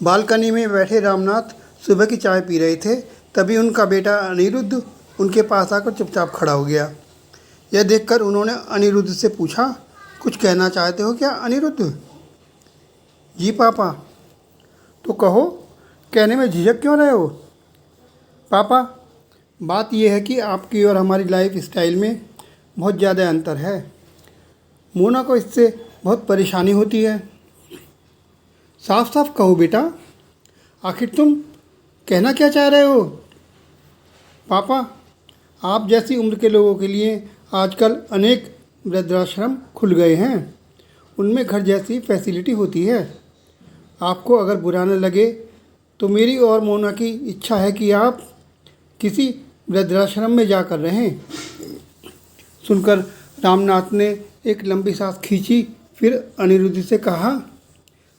Balcony में बैठे रामनाथ सुबह की चाय पी रहे थे। तभी उनका बेटा अनिरुद्ध उनके पास आकर चुपचाप खड़ा हो गया। यह देखकर उन्होंने अनिरुद्ध से पूछा, कुछ कहना चाहते हो क्या अनिरुद्ध? जी पापा। तो कहो, कहने में झिझक क्यों रहे हो? पापा, बात यह है कि आपकी और हमारी लाइफ स्टाइल में बहुत ज़्यादा अंतर है। मोना को इससे बहुत परेशानी होती है। साफ साफ कहो बेटा, आखिर तुम कहना क्या चाह रहे हो? पापा, आप जैसी उम्र के लोगों के लिए आजकल अनेक वृद्धाश्रम खुल गए हैं। उनमें घर जैसी फैसिलिटी होती है। आपको अगर बुरा न लगे तो मेरी और मोना की इच्छा है कि आप किसी वृद्धाश्रम में जाकर रहें। सुनकर रामनाथ ने एक लंबी सांस खींची। फिर अनिरुद्ध से कहा,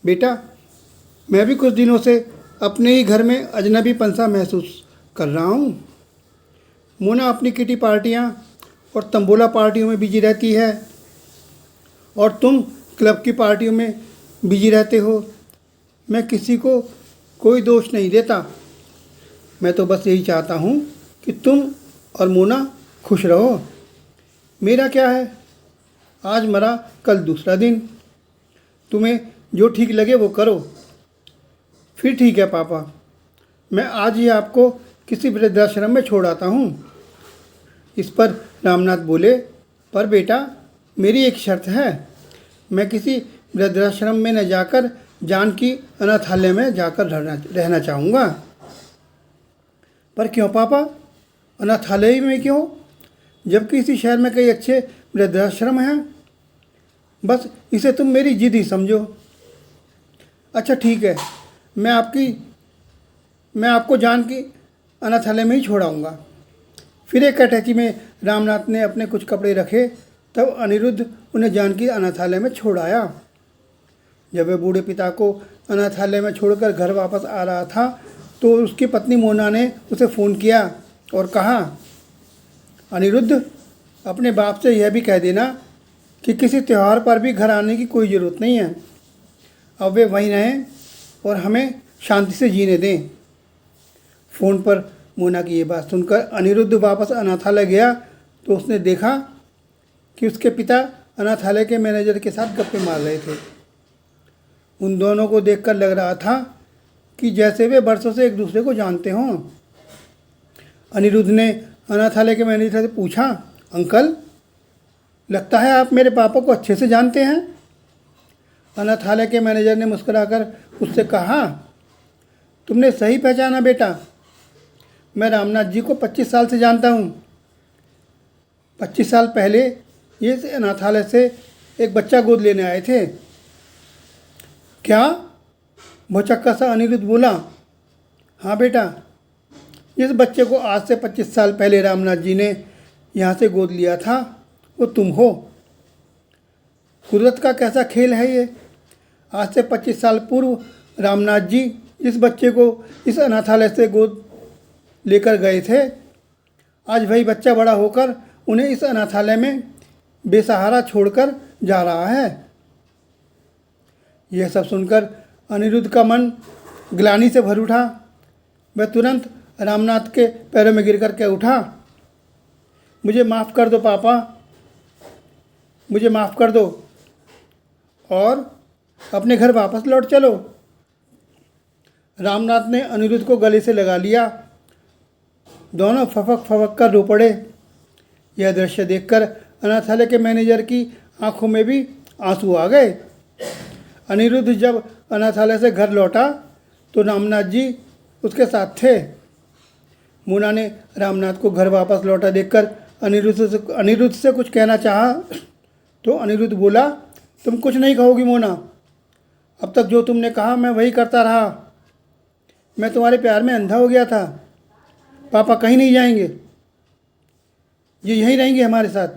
बेटा, मैं भी कुछ दिनों से अपने ही घर में अजनबीपन-सा महसूस कर रहा हूँ। मोना अपनी किटी पार्टियाँ और तंबोला पार्टियों में बिजी रहती है और तुम क्लब की पार्टियों में बिजी रहते हो। मैं किसी को कोई दोष नहीं देता। मैं तो बस यही चाहता हूँ कि तुम और मोना खुश रहो। मेरा क्या है, आज मरा कल दूसरा दिन। तुम्हें जो ठीक लगे वो करो। फिर ठीक है पापा, मैं आज ही आपको किसी वृद्धाश्रम में छोड़ आता हूँ। इस पर रामनाथ बोले, पर बेटा, मेरी एक शर्त है। मैं किसी वृद्धाश्रम में न जाकर जानकी अनाथालय में जाकर रहना चाहूँगा। पर क्यों पापा, अनाथालय में क्यों, जबकि इसी शहर में कई अच्छे वृद्धाश्रम हैं? बस इसे तुम मेरी जिद ही समझो। अच्छा ठीक है, मैं आपको जानकी अनाथालय में ही छोड़ाऊँगा। फिर एक अटैची में रामनाथ ने अपने कुछ कपड़े रखे। तब अनिरुद्ध उन्हें जानकी अनाथालय में छोड़ आया। जब वह बूढ़े पिता को अनाथालय में छोड़कर घर वापस आ रहा था तो उसकी पत्नी मोना ने उसे फ़ोन किया और कहा, अनिरुद्ध, अपने बाप से यह भी कह देना कि किसी त्यौहार पर भी घर आने की कोई ज़रूरत नहीं है। अब वे वहीं रहें और हमें शांति से जीने दें। फ़ोन पर मोना की ये बात सुनकर अनिरुद्ध वापस अनाथालय गया तो उसने देखा कि उसके पिता अनाथालय के मैनेजर के साथ गप्पे मार रहे थे। उन दोनों को देखकर लग रहा था कि जैसे वे बरसों से एक दूसरे को जानते हों। अनिरुद्ध ने अनाथालय के मैनेजर से पूछा, अंकल, लगता है आप मेरे पापा को अच्छे से जानते हैं। अनाथालय के मैनेजर ने मुस्कुराकर उससे कहा, तुमने सही पहचाना बेटा। मैं रामनाथ जी को 25 साल से जानता हूँ। 25 साल पहले ये इस अनाथालय से एक बच्चा गोद लेने आए थे। क्या? भौचक्का सा अनिरुद्ध बोला। हाँ बेटा, जिस बच्चे को आज से 25 साल पहले रामनाथ जी ने यहाँ से गोद लिया था वो तुम हो। कुदरत का कैसा खेल है ये। आज से 25 साल पूर्व रामनाथ जी जिस बच्चे को इस अनाथालय से गोद लेकर गए थे, आज वही बच्चा बड़ा होकर उन्हें इस अनाथालय में बेसहारा छोड़कर जा रहा है। यह सब सुनकर अनिरुद्ध का मन ग्लानि से भर उठा। वह तुरंत रामनाथ के पैरों में गिरकर कह उठा, मुझे माफ़ कर दो पापा, मुझे माफ़ कर दो और अपने घर वापस लौट चलो। रामनाथ ने अनिरुद्ध को गले से लगा लिया। दोनों फपक फपक कर रो पड़े। यह दृश्य देखकर अनाथालय के मैनेजर की आंखों में भी आंसू आ गए। अनिरुद्ध जब अनाथालय से घर लौटा तो रामनाथ जी उसके साथ थे। मोना ने रामनाथ को घर वापस लौटा देखकर अनिरुद्ध से कुछ कहना चाहा तो अनिरुद्ध बोला, तुम कुछ नहीं कहोगी मोना। अब तक जो तुमने कहा मैं वही करता रहा। मैं तुम्हारे प्यार में अंधा हो गया था। पापा कहीं नहीं जाएंगे, ये यहीं रहेंगे हमारे साथ।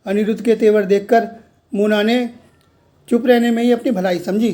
अनिरुद्ध के तेवर देखकर मोना ने चुप रहने में ही अपनी भलाई समझी।